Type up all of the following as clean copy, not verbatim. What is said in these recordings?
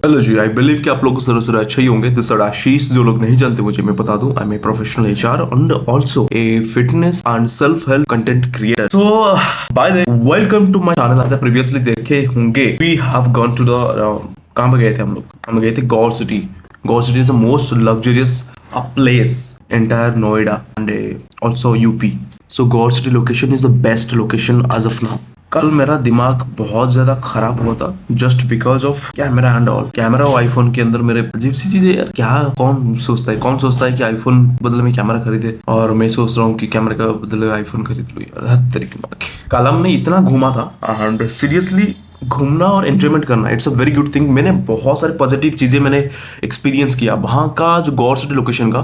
Hello ji, I believe कि आप लोग जरा जरा अच्छे ही होंगे। This is Ashish. जो लोग नहीं जानते मुझे, मैं बता दूं, I am a professional HR and also a fitness and self help content creator. So by the welcome to my channel. आपने प्रीवियसली देखे होंगे we have gone to the कहां पे गए थे हम गए थे Gaur city. Gaur city is the most luxurious place entire Noida and also UP. So Gaur City location is the best location as of now. कल मेरा दिमाग बहुत ज्यादा खराब हुआ था just because of camera and all. Camera और आईफोन के अंदर मेरे अजीब सी चीजें यार। क्या कौन सोचता है कि आईफोन बदले में कैमरा खरीदे, और मैं सोच रहा हूँ कि कैमरे का बदले आईफोन खरीद लूँ यार। हद तरीके की। कल हमने इतना घूमा था एंड सीरियसली घूमना और एंजॉयमेंट करना it's a very good thing. मैंने बहुत सारी पॉजिटिव चीजें मैंने एक्सपीरियंस किया। वहां का जो गौर सिटी लोकेशन का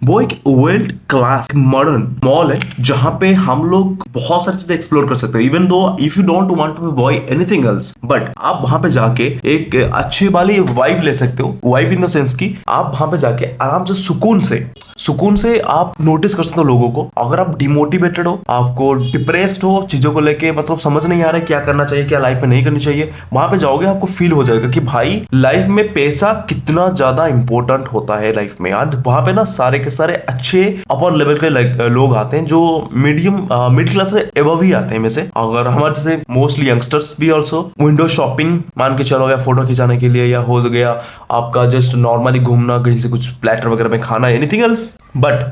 वो एक वर्ल्ड क्लास मॉडर्न मॉल है जहां पे हम लोग बहुत सारी चीजें एक्सप्लोर कर सकते हैं। Even though if you don't want to buy anything else, but आप वहां पे जाके एक अच्छी वाली वाइब ले सकते हो। वाइब इन द सेंस की आप वहां पे जाके आराम से सुकून से आप नोटिस कर सकते हो लोगों को। अगर आप डिमोटिवेटेड हो, आपको डिप्रेस्ड हो चीजों को लेके, मतलब समझ नहीं आ रहा है क्या करना चाहिए क्या लाइफ में नहीं करनी चाहिए, वहां पे जाओगे आपको फील हो जाएगा कि भाई लाइफ में पैसा कितना ज्यादा इंपॉर्टेंट होता है लाइफ में यार। वहां पे ना सारे के सारे अच्छे अपर लेवल के लोग आते हैं जो मिडिल क्लास से एबव ही आते हैं में से। अगर हमारे जैसे मोस्टली यंगस्टर्स भी ऑल्सो विंडो शॉपिंग मान के चलो, या फोटो खिंचाने के लिए, या हो गया आपका जस्ट नॉर्मली घूमना, कहीं से कुछ प्लेटर वगैरह में खाना, anything else. But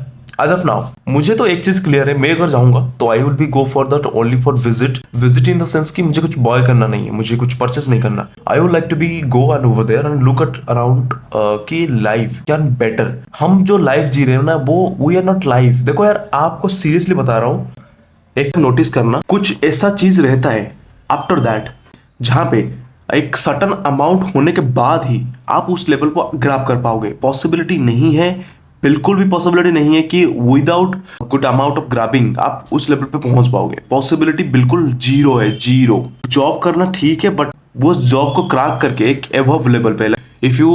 as of now मुझे तो एक चीज क्लियर है, मैं अगर जाऊंगा तो I will be go for that only for visit in the sense कि मुझे कुछ बॉय करना नहीं है, मुझे कुछ परचेस नहीं करना। I would like to be go and over there and look at around कि लाइफ कैन बेटर। हम जो लाइफ जी रहे हैं ना वो वी आर नॉट लाइफ। देखो यार, आपको सीरियसली बता रहा हूँ, एक नोटिस करना, कुछ ऐसा चीज रहता है आफ्टर दैट जहां पे एक सर्टन अमाउंट होने के बाद ही आप उस लेवल को ग्रैब कर पाओगे। पॉसिबिलिटी नहीं है, बिल्कुल भी पॉसिबिलिटी नहीं है कि without good amount of grabbing आप उस लेवल पे पहुंच पाओगे। पॉसिबिलिटी बिल्कुल जीरो है, जीरो। जॉब करना ठीक है, बट वो जॉब को क्रैक करके एक एबव लेवल पे, if you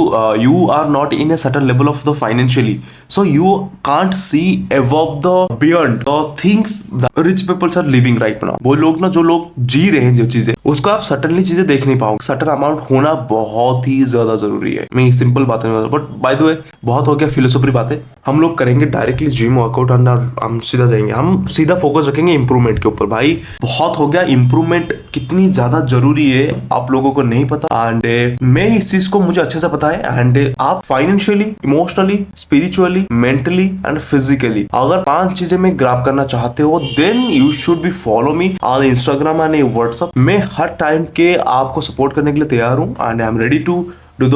are not in a certain level of the financially, so you can't see above the beyond the things the rich people are living right now. वो लोग ना, जो लोग जी रहे हैं जो चीजें, उसको आप सटनली चीजें देख नहीं पाओगे। सटन अमाउंट होना बहुत ही ज्यादा जरूरी है। मैं सिंपल बातें नहीं, बट बाय द वे बहुत हो गया फिलोसॉफी बातें। हम लोग करेंगे डायरेक्टली जिम वर्कआउट एंड हम सीधा जाएंगे, हम सीधा फोकस रखेंगे इंप्रूवमेंट के ऊपर। भाई बहुत हो गया, इंप्रूवमेंट कितनी ज्यादा जरूरी है आप लोगों को नहीं पता, एंड मैं इस चीज को मुझे अच्छे से पता है। एंड आप financially, emotionally, spiritually, mentally and physically अगर 5 चीजें में ग्रैब करना चाहते हो, then you should be follow me on Instagram and WhatsApp. मैं हर टाइम के आपको सपोर्ट करने के लिए तैयार हूँ and I am ready to do the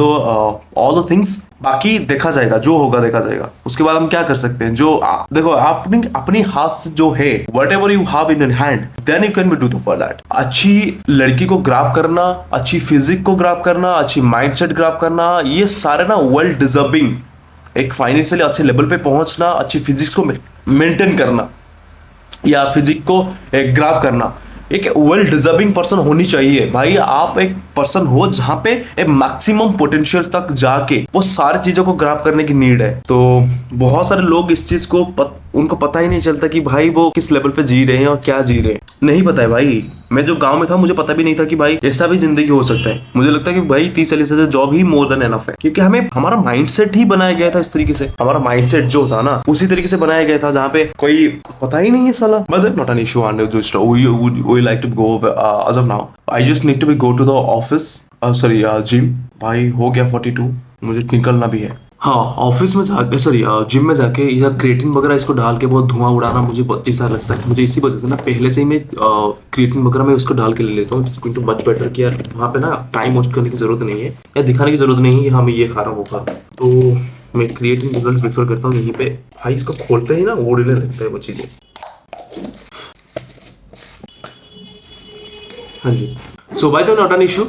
all the things. बाकी देखा जाएगा, जो होगा देखा जाएगा। उसके बाद हम क्या कर सकते हैं, जो देखो अपनी हाथ से जो है, whatever you have in hand, then you can be do for that. अच्छी लड़की को ग्रैब करना, अच्छी फिजिक को ग्रैब करना, अच्छी माइंडसेट ग्रैब करना, ये सारे ना वेल डिजर्विंग, एक फाइनेंशियली अच्छे लेवल पे पहुंचना, अच्छी फिजिक्स को मेंटेन करना या फिजिक को ग्रैब करना, एक वेल डिजर्विंग पर्सन होनी चाहिए। भाई आप एक पर्सन हो जहां पे एक मैक्सिमम पोटेंशियल तक जाके वो सारी चीजों को ग्रैब करने की नीड है। तो बहुत सारे लोग इस चीज को उनको पता ही नहीं चलता कि भाई वो किस लेवल पे जी रहे हैं और क्या जी रहे हैं, नहीं पता है। भाई मैं जो गांव में था मुझे पता भी नहीं था कि भाई ऐसा भी जिंदगी हो सकता है। मुझे लगता है कि भाई 30-40 हजार जॉब ही मोर देन एनफ है, क्योंकि हमें हमारा माइंडसेट ही बनाया गया था इस तरीके से। हमारा माइंडसेट जो था ना उसी तरीके से बनाया गया था जहाँ पे कोई पता ही नहीं है साला। But not an issue and just we like to go as of now. I just need to be go to the office, sorry gym. भाई हो गया 42, मुझे निकलना भी है। हाँ, ऑफिस में जाके, सॉरी जिम में जाके यह क्रिएटिन वगैरह इसको डाल के बहुत धुआं उड़ाना मुझे बहुत अजीब सा लगता है। मुझे इसी वजह से ना पहले से ही मैं क्रिएटिन वगैरह में उसको डाल के ले लेता हूँ। It's going too much better कि यार वहाँ पे ना टाइम वेस्ट करने की जरूरत नहीं है या दिखाने की जरूरत नहीं है कि हाँ मैं ये खा रहा हूँ वो खा रहा हूँ। तो मैं क्रिएटिन रिजल्ट प्रेफर करता हूँ यहीं पे। भाई इसको खोलते ही ना ओढ़ने लगता है वो चीज़ें। हाँ जी, so by the not an issue.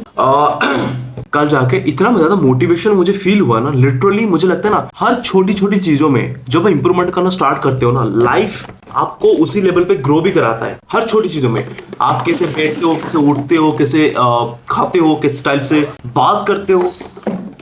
कल जाके इतना ज्यादा मोटिवेशन मुझे फील हुआ ना, लिटरली मुझे लगता है ना हर छोटी छोटी चीजों में जब आप इंप्रूवमेंट करना स्टार्ट करते हो ना, लाइफ आपको उसी लेवल पे ग्रो भी कराता है। हर छोटी चीजों में आप कैसे बैठते हो, कैसे उठते हो, कैसे खाते हो, किस स्टाइल से बात करते हो,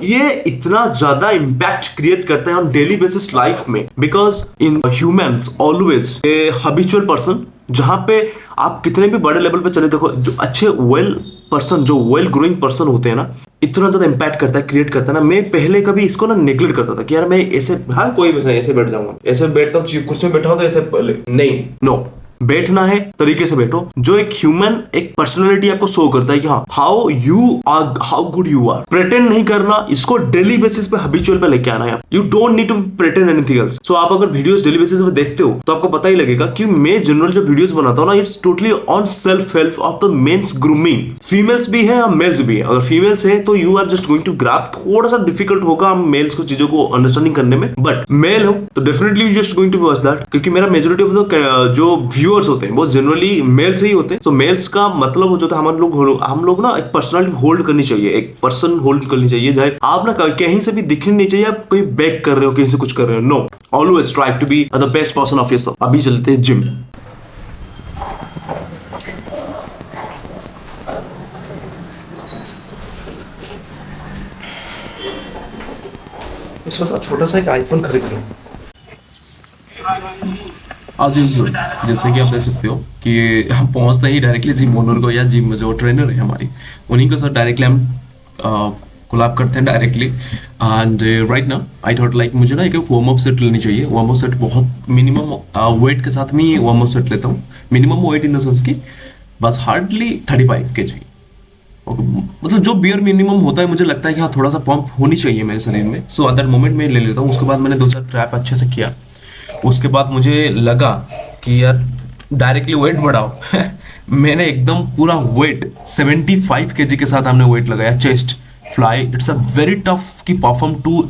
ये इतना ज्यादा इम्पैक्ट क्रिएट करता है ऑन डेली बेसिस लाइफ में। Because in humans always a habitual person, जहां पे आप कितने भी बड़े लेवल पे चले, देखो जो अच्छे वेल पर्सन, जो वेल ग्रोइंग पर्सन होते हैं ना, इतना ज्यादा इम्पैक्ट करता है, क्रिएट करता है ना, मैं पहले कभी इसको ना नेग्लेक्ट करता था कि यार मैं ऐसे, हाँ कोई भी नहीं, ऐसे बैठ जाऊंगा, ऐसे बैठता हूँ कुर्सी में बैठा हूँ तो ऐसे नहीं, नो, बैठना है तरीके से बैठो, जो एक ह्यूमन एक पर्सनालिटी आपको शो करता है कि हाँ how you are, how good you are. Pretend नहीं करना, इसको डेली बेसिस पे हैबिचुअल पे लेके आना है। You don't need to pretend anything else. So आप अगर वीडियोस डेली बेसिस पे देखते हो तो आपको पता ही लगेगा कि मैं जनरल जो वीडियोस बनाता हूँ ना, it's totally on self help of the mains grooming. Females भी है और मेल्स भी है। अगर फीमेल्स है तो you are just going to grab, थोड़ा सा डिफिकल्ट होगा मेल्स को चीजों को अंडरस्टैंडिंग करने में, बट मेल हो तो definitely you just going to watch that, क्योंकि मेरा मेजोरिटी ऑफ द जो व्यूअर्स होते हैं वो जनरली मेल्स ही होते हैं। सो मेल्स का मतलब हो जाता है हम लोग ना एक पर्सनालिटी होल्ड करनी चाहिए, एक पर्सन होल्ड करनी चाहिए, चाहे आप ना कहीं से भी दिखनी नहीं चाहिए आप कहीं बैक कर रहे हो, कहीं से कुछ कर रहे हो, no, always try to be the best person of yourself. अभी चलते हैं जिम। इस वक्त छोटा सा एक आईफोन खरीद लो। आज यूजुअल जैसे कि आप देख सकते हो कि हम पहुंचते ही डायरेक्टली जिम ओनर को या जिम जो ट्रेनर है हमारी, उन्हीं के साथ डायरेक्टली हम कोलैब करते हैं directly. And right now I thought like मुझे ना एक वार्म अप सेट लेनी चाहिए। वार्म अप सेट बहुत मिनिमम वेट के साथ में वार्म अप सेट लेता हूँ। Minimum weight in the sense की बस हार्डली 35 kg, मतलब जो बियर मिनिमम होता है मुझे लगता है कि हाँ थोड़ा सा पंप होनी चाहिए मेरे शरीर में। सो एट दैट मोमेंट मैं ले लेता हूँ। उसके बाद मैंने 2-4 ट्रैप अच्छे से किया। उसके बाद मुझे लगा कि यार डायरेक्टली वेट बढ़ाओ मैंने एकदम पूरा वेट 75 kg के साथ हमने वेट लगाया chest fly. It's a very tough की perform to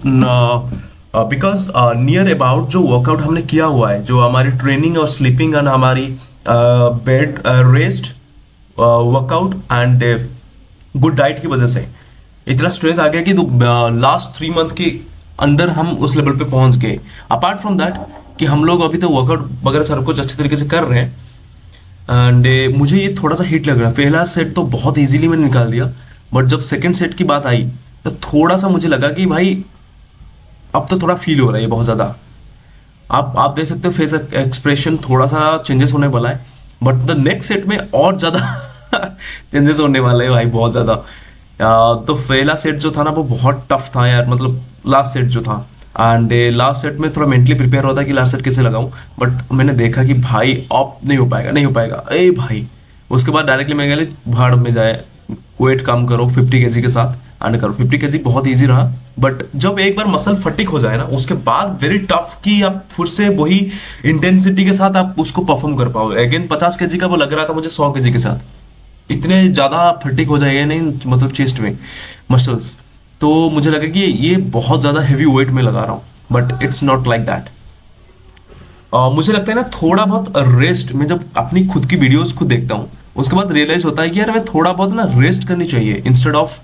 because near about जो वर्कआउट हमने किया हुआ है, जो हमारी ट्रेनिंग और स्लीपिंग एंड हमारी bed rest workout and good diet की वजह से इतना स्ट्रेंथ आ गया कि लास्ट 3 मंथ के अंदर हम उस लेवल पे पहुंच गए। अपार्ट फ्रॉम दैट कि हम लोग अभी तो वर्कआउट वगैरह सब कुछ अच्छे तरीके से कर रहे हैं। एंड मुझे ये थोड़ा सा हिट लग रहा है। पहला सेट तो बहुत इजीली मैंने निकाल दिया, बट जब सेकंड सेट की बात आई तो थोड़ा सा मुझे लगा कि भाई अब तो थोड़ा फील हो रहा है बहुत ज़्यादा। आप देख सकते हो फेस एक्सप्रेशन थोड़ा सा चेंजेस होने वाला है, बट द नेक्स्ट सेट में और ज़्यादा चेंजेस होने वाले हैं भाई, बहुत ज़्यादा। तो पहला सेट जो था ना वो बहुत टफ था यार, मतलब लास्ट सेट जो था। एंड लास्ट सेट में थोड़ा मेंटली प्रिपेयर होता है कि लास्ट सेट कैसे लगाऊं, बट मैंने देखा कि भाई अब नहीं हो पाएगा, नहीं हो पाएगा ए भाई। उसके बाद डायरेक्टली मैं गया भाड़ में जाए, वेट कम करो 50 kg के साथ एंड करो। 50 kg बहुत ईजी रहा, बट जब एक बार मसल फटिक हो जाए ना उसके बाद वेरी टफ कि आप फिर से वही इंटेंसिटी के साथ आप उसको परफॉर्म कर पाओ। अगेन 50 kg का वो लग रहा था मुझे 100 kg के साथ, इतने ज़्यादा फटिक हो जाएगा नहीं, मतलब चेस्ट में मसल्स। तो मुझे लगा कि ये बहुत ज़्यादा हैवी वेट में लगा रहा हूँ, but it's not like that. मुझे लगता है ना थोड़ा बहुत रेस्ट, मैं जब अपनी खुद की वीडियोस खुद देखता हूँ उसके बाद रियलाइज होता है कि यार मैं थोड़ा बहुत ना रेस्ट करनी चाहिए इंस्टेड ऑफ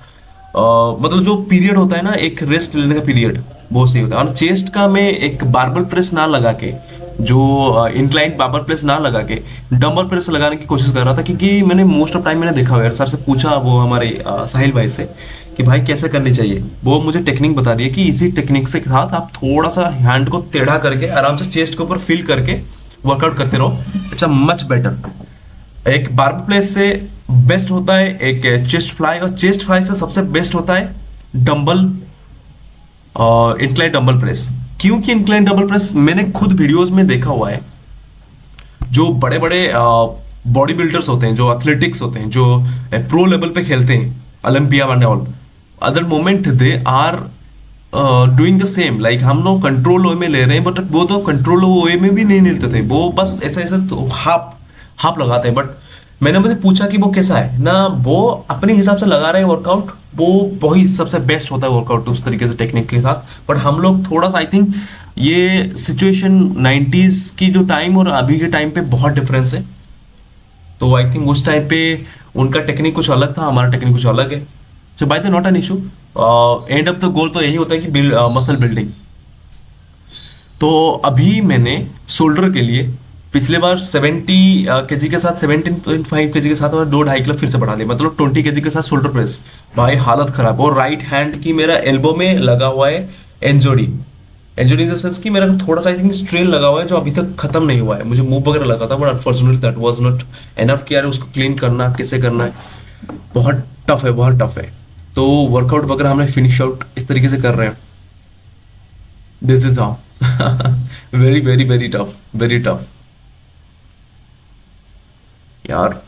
मतलब जो पीरियड होता है ना एक रेस्ट लेने का पीरियड, वो सही होता है। और चेस्ट का मैं एक बारबल प्रेस ना लगा के, जो इंक्लाइंट बारबल प्रेस ना लगा के डंबल प्रेस लगाने की कोशिश कर रहा था, क्योंकि मैंने मोस्ट ऑफ टाइम मैंने देखा हुआ है। सर से पूछा वो हमारे साहिल भाई से कि भाई कैसे करनी चाहिए, वो मुझे टेक्निक बता दिया कि इसी टेक्निक से साथ आप थोड़ा सा हैंड को टेढ़ा करके आराम से चेस्ट के ऊपर फील करके वर्कआउट करते रहो। It's a much better. एक बारबल प्रेस से बेस्ट होता है एक चेस्ट फ्लाई, और चेस्ट फ्लाई से सबसे बेस्ट होता है डंबल इंक्लाइन डंबल प्रेस। क्योंकि इंक्लाइन डंबल प्रेस मैंने खुद वीडियोस में देखा हुआ है, जो बड़े बड़े बॉडी बिल्डर्स होते हैं, जो एथलेटिक्स होते हैं, जो प्रो लेवल पे खेलते हैं, Olympia and all other moment, they are doing the same. Like हम लोग कंट्रोल वे में ले रहे हैं, बट वो तो कंट्रोल वे में भी नहीं लेते थे, वो बस ऐसा ऐसा तो हाफ लगाते हैं। बट मैंने मुझे पूछा कि वो कैसा है ना, वो अपने हिसाब से लगा रहे हैं वर्कआउट, वो वही सबसे बेस्ट होता है वर्कआउट उस तरीके से टेक्निक के साथ। बट हम लोग थोड़ा सा आई थिंक ये सिचुएशन 90s की जो टाइम और अभी के टाइम पे बहुत डिफरेंस है। तो आई थिंक उस टाइम पे उनका टेक्निक कुछ अलग था, हमारा टेक्निक कुछ अलग है। So by the not an issue, and of the goal तो यही होता है कि मसल बिल्डिंग। तो अभी मैंने शोल्डर के लिए पिछले बार 70 kg के साथ 17.5 kg के साथ और 2-2.5 किलो फिर से बढ़ा लिया, मतलब 20 kg के साथ शोल्डर प्रेस। भाई हालत खराब। और राइट हैंड की मेरा एल्बो में लगा हुआ है एंजोडी इन द सेंस कि मेरा थोड़ा सा आई थिंक स्ट्रेन लगा हुआ है जो अभी तक खत्म नहीं हुआ है। मुझे मूव वगैरह लगा था, but unfortunately that was not enough कि यार उसको क्लीन करना कैसे करना है, बहुत टफ है, बहुत टफ है। तो वर्कआउट वगैरह हमने फिनिश आउट इस तरीके से कर रहे हैं। This is how very very very tough, very tough यार,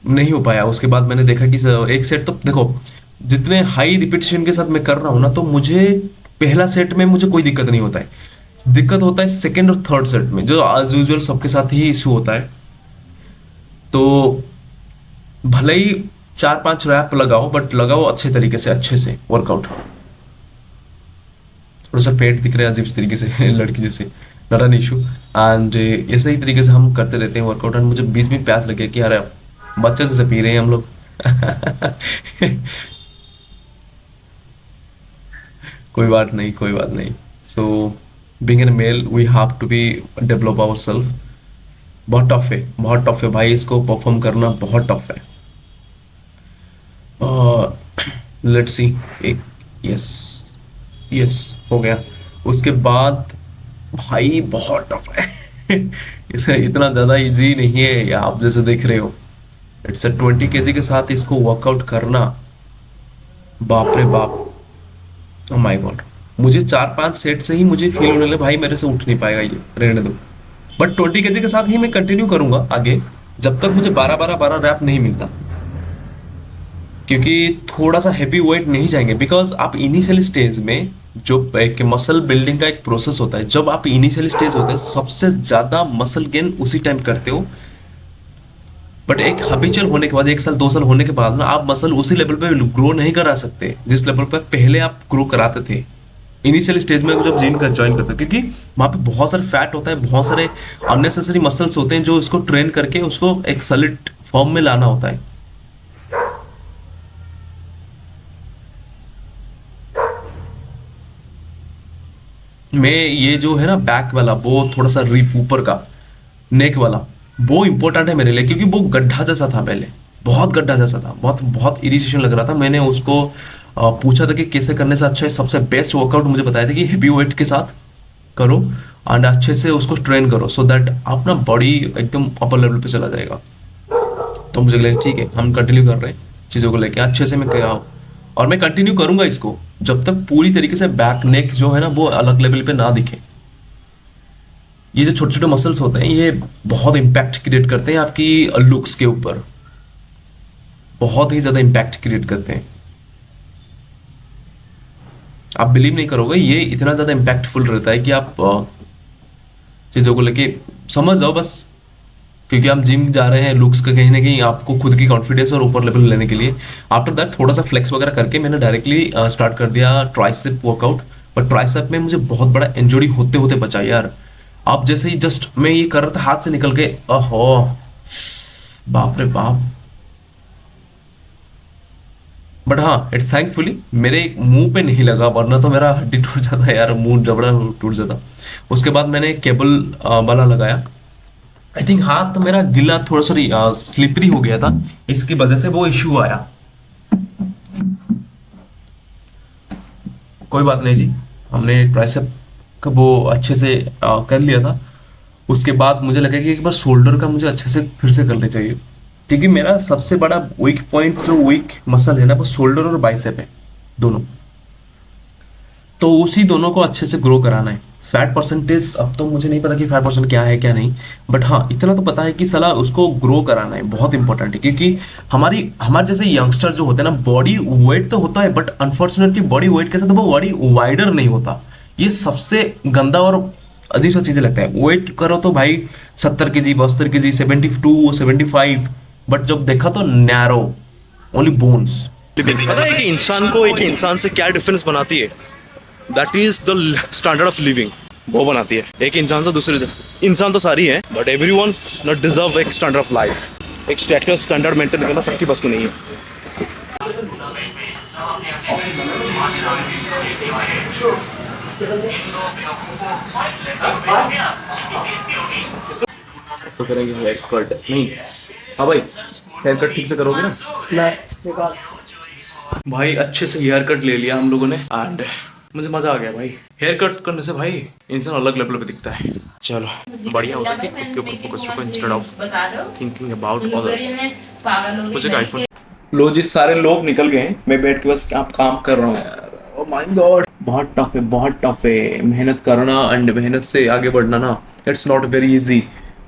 नहीं हो पाया। उसके बाद मैंने देखा कि एक सेट तो देखो, जितने हाई रिपीटेशन के साथ मैं कर रहा हूं ना, तो मुझे पहला सेट में मुझे कोई दिक्कत नहीं होता है। दिक्कत होता है सेकंड और थर्ड सेट में, जो एज यूजुअल सबके साथ ही इशू होता है। तो भले ही 4-5 रैप लगाओ, बट लगाओ अच्छे तरीके से, अच्छे से वर्कआउट। थोड़ा सा पेट दिख रहा है अजीब तरीके से लड़की जैसे, नॉट एन इशू। एंड ऐसे ही तरीके से हम करते रहते हैं वर्कआउट। एंड मुझे बीच में प्यास लगे कि यार बच्चे से पी रहे हैं हम लोग कोई बात नहीं, कोई बात नहीं। So being an male we have to be develop our self. बहुत टफ है, बहुत टफ है भाई, इसको परफॉर्म करना बहुत टफ है। लेट्स सी, एक यस, यस हो गया। उसके बाद भाई बहुत टफ है इसे इतना ज़्यादा इजी नहीं है, या आप जैसे देख रहे हो। इट्स 20 केजी के साथ इसको वर्कआउट करना, बाप रे बाप, ओ माय गॉड। मुझे 4-5 सेट से ही मुझे फील होने लगा भाई मेरे से उठ नहीं पाएगा ये, रहने दो। बट 20 केजी के साथ ही मैं कंटिन्यू करूंगा आगे, जब तक मुझे 12-12 रैप नहीं मिलता। क्योंकि थोड़ा सा हैवी वेट नहीं जाएंगे, बिकॉज आप इनिशियल स्टेज में जो एक मसल बिल्डिंग का एक प्रोसेस होता है, जब आप इनिशियल स्टेज होते हैं सबसे ज्यादा मसल गेन उसी टाइम करते हो। बट एक हैबिचुअल होने के बाद, 1 साल 2 साल होने के बाद ना, आप मसल उसी लेवल पे ग्रो नहीं करा सकते जिस लेवल पर पहले आप ग्रो कराते थे इनिशियल स्टेज में जब जिम का ज्वाइन करते, क्योंकि वहां पे बहुत सारे फैट होता है, बहुत सारे अननेसेसरी मसल्स होते हैं जो इसको ट्रेन करके उसको एक सॉलिड फॉर्म में लाना होता है। मैं ये जो है ना बैक वाला, वो थोड़ा सा रिफ ऊपर का नेक वाला, वो इंपॉर्टेंट है मेरे लिए, क्योंकि वो गड्ढा जैसा था पहले, बहुत गड्ढा जैसा था, बहुत बहुत इरिटेशन लग रहा था। मैंने उसको पूछा था कि कैसे करने से अच्छा है। सबसे बेस्ट वर्कआउट मुझे बताया था कि हेवी वेट के साथ करो एंड अच्छे से उसको ट्रेन करो, सो दैट अपना बॉडी एकदम अपर लेवल पे चला जाएगा। तो मुझे लगा ठीक है, हम कंटिन्यू कर रहे हैं चीज़ों को लेके अच्छे से। मैं क्या, और मैं कंटिन्यू करूंगा इसको जब तक पूरी तरीके से बैक नेक जो है ना वो अलग लेवल पे ना दिखे। ये जो छोटे छोटे मसल्स होते हैं ये बहुत इंपैक्ट क्रिएट करते हैं आपकी लुक्स के ऊपर, बहुत ही ज्यादा इंपैक्ट क्रिएट करते हैं। आप बिलीव नहीं करोगे, ये इतना ज्यादा इम्पैक्टफुल रहता है कि आप चीजों को लेके समझ जाओ बस। क्योंकि आप जिम जा रहे हैं लुक्स का कहीं ना कहीं आपको खुद की कॉन्फिडेंस और ऊपर लेवल लेने के लिए। आफ्टर दैट थोड़ा सा फ्लेक्स वगैरह करके मैंने डायरेक्टली स्टार्ट कर दिया ट्राइसेप वर्कआउट। बट ट्राइसेप में मुझे बहुत बड़ा इंजरी होते होते बचा यार। आप जैसे ही जस्ट मैं ये कर रहा था, हाथ से निकल के, ओहो बाप रे बाप। बट हाँ, इट्स थैंकफुली मेरे मुंह पे नहीं लगा, वरना तो मेरा हड्डी टूट जाता यार, मुंह जबड़ा टूट जाता। उसके बाद मैंने केबल वाला लगाया। आई थिंक हाथ तो मेरा गिला, थोड़ा सा स्लिपरी हो गया था, इसकी वजह से वो इश्यू आया। कोई बात नहीं जी, हमने ट्राइसेप का वो अच्छे से कर लिया था। उसके बाद मुझे लगा कि एक बार शोल्डर का मुझे अच्छे से फिर से करने चाहिए, क्योंकि मेरा सबसे बड़ा वीक पॉइंट, जो वीक मसल है ना, वो शोल्डर और बाइसेप है दोनों। तो उसी दोनों को अच्छे से ग्रो कराना है। फैट परसेंटेज अब तो मुझे नहीं पता कि फैट परसेंट क्या है क्या नहीं, बट हाँ इतना तो पता है कि साला उसको ग्रो कराना है, बहुत इंपॉर्टेंट है। क्योंकि हमारे जैसे यंगस्टर जो होते हैं ना, बॉडी वेट तो होता है, बट अनफॉर्चुनेटली बॉडी वेट के साथ वो बॉडी वाइडर नहीं होता। ये सबसे गंदा और अजीब सा चीजें लगता है। वेट करो तो भाई 70 kg, 72 kg, 72, 75, बट जब देखा तो नैरो, ओनली बोन्स। पता है कि इंसान को एक इंसान से क्या डिफरेंस बनाती है? That is the standard of living. वो बनाती है एक इंसान से दूसरे। इंसान तो सारी है, but every once not deserve एक स्टैंडर्ड ऑफ लाइफ। एक स्टेटस स्टैंडर्ड मेंटेन करना सबकी बस की नहीं है। तो करेंगे हेयर कट नहीं? हाँ भाई, हेयर कट ठीक से करोगे ना? भाई अच्छे से हेयर कट ले लिया हम लोगों ने, एंड मुझे मजा आ गया भाई। हेयर कट करने से भाई इंसान अलग लेवल पे दिखता है। चलो बढ़िया होता है कि खुद के ऊपर फोकस रखो instead of thinking about others. मुझे आईफोन लो जी, सारे लोग निकल गए हैं, मैं बैठ के बस काम कर रहा हूँ यार। ओह माय गॉड, बहुत टफ है, बहुत टफ है। मेहनत करना एंड मेहनत से आगे बढ़ना ना, इट्स नॉट वेरी इजी।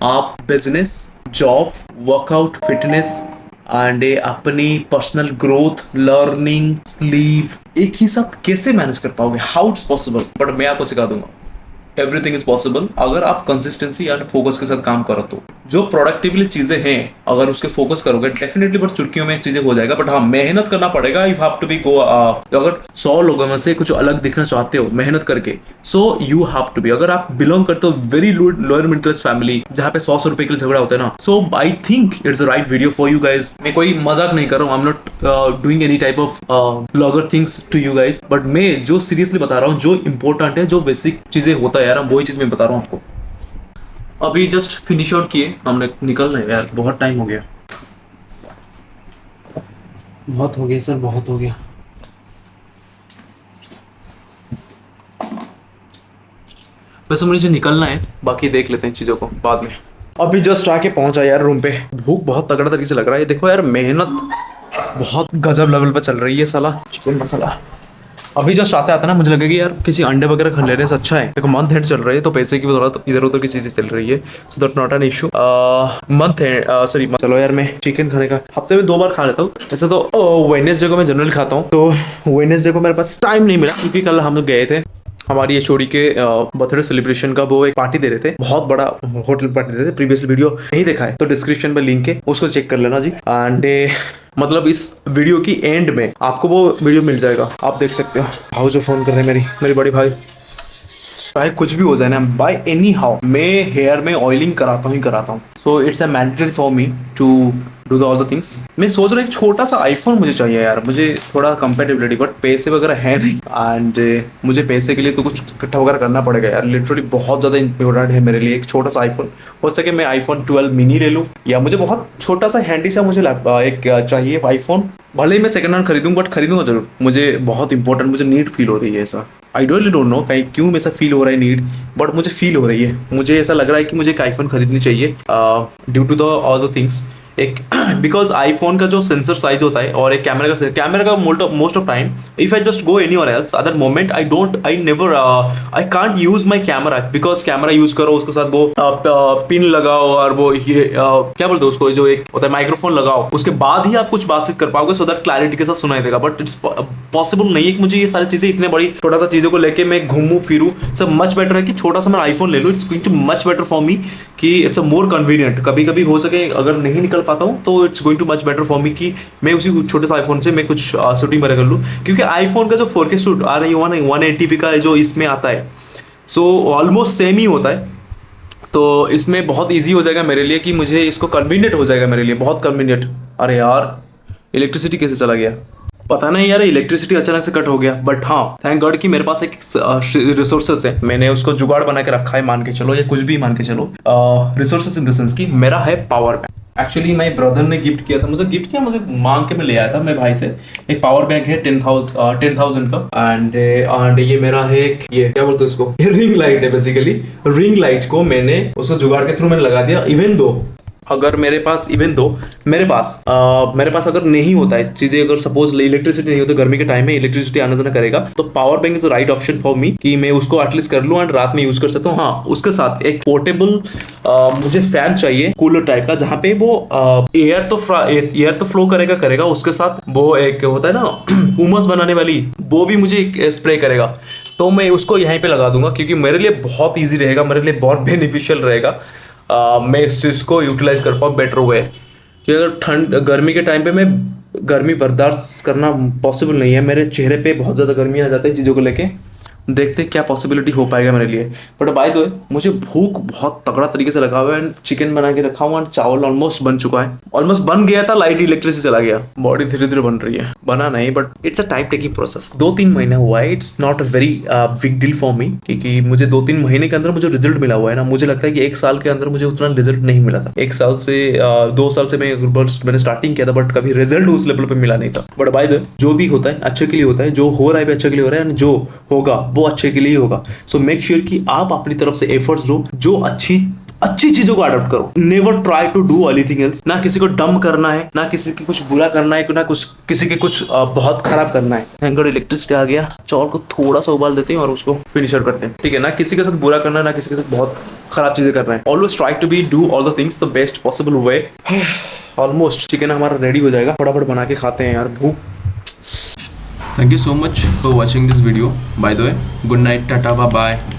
आप business, job, workout, fitness and अपनी पर्सनल ग्रोथ, लर्निंग, स्लीप, एक ही साथ कैसे मैनेज कर पाओगे? How it's possible? बट मैं आपको सिखा दूंगा। एवरीथिंग इज पॉसिबल अगर आप कंसिस्टेंसी एंड फोकस के साथ काम करो तो। जो प्रोडक्टिवली चीजें हैं अगर उसके फोकस करोगे डेफिनेटली बट चुटकियों में चीजें हो जाएगा। बट हाँ, मेहनत करना पड़ेगा। यू हैव टू बी गो। अगर 100 लोगों में से कुछ अलग दिखना चाहते हो मेहनत करके, so you have to be. अगर आप बिलोंग करते हो very lower middle class family जहाँ पे 100 रुपए के लिए झगड़ा होता है ना, so I think it's the right video for you guys. मैं कोई मजाक नहीं कर रहा हूँ, I am not doing any type of blogger things to you guys, but मैं जो सीरियसली बता रहा हूँ, जो इंपॉर्टेंट है, जो बेसिक चीजें होता है यार, वही चीज मैं बता रहा हूँ आपको। अभी जस्ट फिनिश आउट किए हमने, निकलना है यार, बहुत टाइम हो गया। बहुत हो गया सर, बहुत हो गया। वैसे मुझे निकलना है, बाकी देख लेते हैं चीज़ों को बाद में। अभी जस्ट आके पहुंचा यार रूम पे। भूख बहुत तगड़ा तरीके से लग रहा है। देखो यार, मेहनत बहुत गजब लेवल पे चल रही है साला। चिकन मसाला अभी जस्ट आते आते ना मुझे लगे कि यार किसी अंडे वगैरह खा लेने से अच्छा है। देखो मंथ एंड चल रही है तो पैसे की भी थोड़ा तो इधर उधर की चीजें चल रही है, so that not an issue. Month and sorry, चलो यार मैं चिकन खाने का हफ्ते में 2 बार खा लेता हूँ। ऐसा तो वेडनेसडे को मैं जनरली खाता हूँ, तो वेडनेसडे को मेरे पास टाइम नहीं मिला क्योंकि कल हम लोग गए थे हमारी ये छोड़ी के बर्थडे सेलिब्रेशन का। वो एक पार्टी दे रहे थे, बहुत बड़ा होटल पार्टी दे रहे थे। प्रीवियसली वीडियो नहीं देखा है तो डिस्क्रिप्शन में लिंक है, उसको चेक कर लेना जी। एंड मतलब इस वीडियो की एंड में आपको वो वीडियो मिल जाएगा, आप देख सकते हो। भाव जो फोन कर रहे हैं, मेरी बड़ी भाई। चाहे कुछ भी हो जाए ना, बाय एनी हाउ मैं हेयर में ऑयलिंग कराता हूँ। So it's a mandatory for me to do the all the things. मैं सोच रहा हूँ एक छोटा सा आईफोन मुझे चाहिए यार, मुझे थोड़ा कंपेटेबिलिटी, बट पैसे वगैरह है नहीं। एंड मुझे पैसे के लिए तो कुछ इकट्ठा वगैरह करना पड़ेगा यार, लिटरली बहुत ज़्यादा इंपॉर्टेंट है मेरे लिए एक छोटा सा आईफोन। हो सके मैं आईफोन 12 मिनी ले लूँ, या मुझे बहुत छोटा सा हैंडी सा मुझे एक चाहिए आईफोन। भले ही मैं सेकंड हैंड खरीदूँ बट खरीदूंगा जरूर। मुझे बहुत इंपॉर्टेंट, मुझे नीड फील हो रही है ऐसा। आई डोंट नो कहीं क्यों ऐसा फील हो रहा है नीड, बट मुझे फील हो रही है। मुझे ऐसा लग रहा है कि मुझे एक आईफोन खरीदनी चाहिए due to the all the things. एक बिकॉज आईफोन का जो सेंसर साइज होता है और एक कैमरा का most of time if I just go anywhere else other moment I can't use my camera, because camera use करो उसके साथ वो पिन लगाओ और वो ये क्या बोलते हैं उसको, जो एक होता है माइक्रोफोन लगाओ, उसके बाद ही आप कुछ बातचीत कर पाओगे सो दैट क्लैरिटी के साथ सुनाई देगा। बट इट्स पॉसिबल नहीं है कि मुझे ये सारी चीजें इतने बड़ी छोटा सा चीजों को लेके मैं घूमू फिरूं। सब मच बेटर है कि छोटा सा मैं आईफोन ले लूँ। It's going too much better for me कि इट्स अ मोर कन्वीनियंट। कभी कभी हो सके अगर नहीं निकल पाता हूँ तो it's going too much better for me कि मैं उसी छोटे से आईफोन से मैं कुछ शूटिंग वगैरह कर लूँ। क्योंकि आईफोन का जो 4K शूट आ रही है 180p का जो इसमें आता है, सो ऑलमोस्ट सेम ही होता है। तो इसमें बहुत ईजी हो जाएगा मेरे लिए कि मुझे इसको कन्वीनियंट हो जाएगा मेरे लिए, बहुत कन्वीनियंट। अरे यार इलेक्ट्रिसिटी कैसे चला गया पता नहीं यार, इलेक्ट्रिसिटी अचानक से कट हो गया। बट हाँ थैंक गॉड कि मेरे पास एक रिसोर्सेस है, मैंने उसको जुगाड़ बना के रखा है, मान के चलो या कुछ भी मान के चलो। रिसोर्सेस इन द सेंस कि मेरा है power bank. Actually my brother ने गिफ्ट किया था, मुझे गिफ्ट किया, मुझे मांग के मैं ले आया था मेरे भाई से। एक पावर बैंक है 10,000 का। एंड ये मेरा है एक, ये क्या बोलते हैं उसको, रिंग लाइट है बेसिकली। रिंग लाइट को मैंने उसको जुगाड़ के थ्रू मैंने लगा दिया। इवन दो मेरे पास अगर नहीं होता है चीजें, अगर सपोज इलेक्ट्रिसिटी नहीं होती गर्मी के टाइम में, इलेक्ट्रिसिटी आना जाना करेगा, तो power bank is the right option for me कि मैं उसको एटलीस्ट कर लूं एंड रात में यूज कर सकता हूँ। हाँ उसके साथ एक पोर्टेबल मुझे फैन चाहिए कूलर टाइप का, जहाँ पे वो एयर तो फ्लो करेगा, उसके साथ वो एक होता है ना उमस बनाने वाली, वो भी मुझे स्प्रे करेगा। तो मैं उसको यहीं पे लगा दूंगा क्योंकि मेरे लिए बहुत ईजी रहेगा, मेरे लिए बहुत बेनिफिशियल रहेगा। मैं इस चीज़ को यूटिलाइज कर पाऊँ बेटर वे। कि अगर गर्मी के टाइम पे मैं गर्मी बर्दाश्त करना पॉसिबल नहीं है, मेरे चेहरे पे बहुत ज़्यादा गर्मी आ जाती है चीज़ों को लेके। देखते क्या पॉसिबिलिटी हो पाएगा मेरे लिए। बट बाय द वे मुझे भूख बहुत तगड़ा तरीके से लगा हुआ है। चिकन बना के रखा हुआ है, चावल ऑलमोस्ट बन चुका है, ऑलमोस्ट बन गया था, लाइट इलेक्ट्रिसिटी चला गया। बॉडी धीरे धीरे बन रही है, बना नहीं but it's a time taking process. 2-3 महीना हुआ है, it's not a very big deal for me, क्योंकि मुझे 2-3 महीने के अंदर मुझे रिजल्ट मिला हुआ है ना। मुझे लगता है कि 1 साल के अंदर मुझे उतना रिजल्ट नहीं मिला था। 1 साल से 2 साल से मैंने स्टार्टिंग किया था, बट कभी रिजल्ट उस लेवल पे मिला नहीं था। बट बाय द वे जो भी होता है अच्छे के लिए होता है, जो हो रहा है भी अच्छे के लिए हो रहा है, जो होगा वो अच्छे के लिए होगा। सो मेक श्योर कि आप अपनी तरफ से एफर्ट्स दो, जो अच्छी अच्छी चीजों को अडॉप्ट करो, never try to do anything else. ना किसी को डम करना है, ना किसी की कुछ बुरा करना है, ना कुछ किसी के कुछ बहुत खराब करना है। थैंक गॉड इलेक्ट्रिसिटी आ गया। चावल को थोड़ा सा उबाल देते हैं और उसको फिनिश आउट करते हैं, ठीक है ना। किसी के साथ बुरा करना है, ना किसी के साथ बहुत खराब चीजें करना है। Always try to be do all the things the best possible way. Almost chicken हमारा रेडी हो जाएगा, फटाफट बना के खाते हैं यार, भूख। Thank you so much for watching this video. By the way, good night, tata, bye bye.